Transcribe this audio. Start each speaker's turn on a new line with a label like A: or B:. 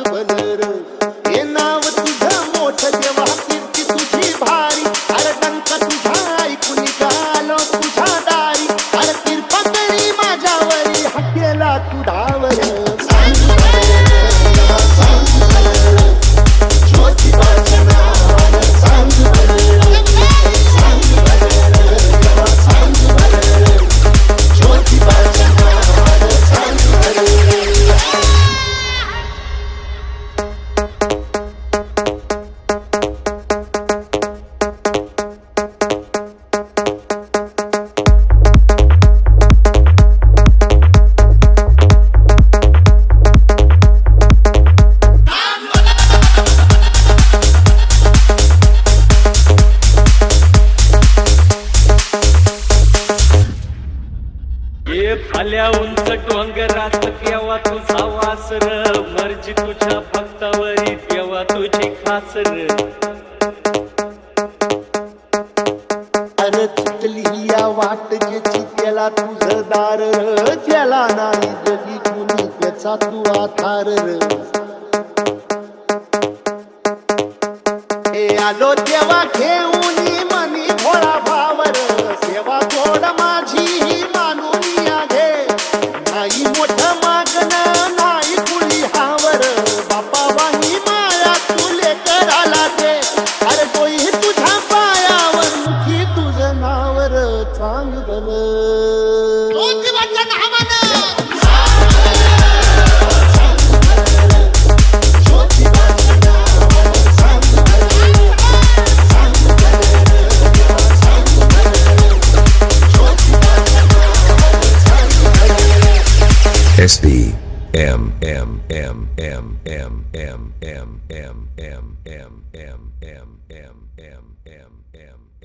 A: भलर हे नाव तुझं मोठं देवा कीर्ती तुझी भारी अरे डंका तुझा ऐकून गालो तुझ्या दारी अरे कृपा करी माझ्यावरी हकेला तू धावर
B: आल्या उंच डोंगरात केव्हा तुझा वासर मर्जी तुझ्या भक्तावरी तेव्हा तुझी खासर
A: अरे चुकली या वाट ज्याची त्याला तुझं दार त्याला नाही जगी कुणी त्याचा तू आधार हे आलो तेव्हा घेऊन मनी भोळा भावर सेवा थोड माझी ही मानून नाही मोठं मागणं नाही कुळी हावर बापा वाही माया तुले कराला दे अरे तोही तुझ्या पायावर मुखी तुझं नावर चांगलं
C: SB M M M M M M M M M M M M M M M M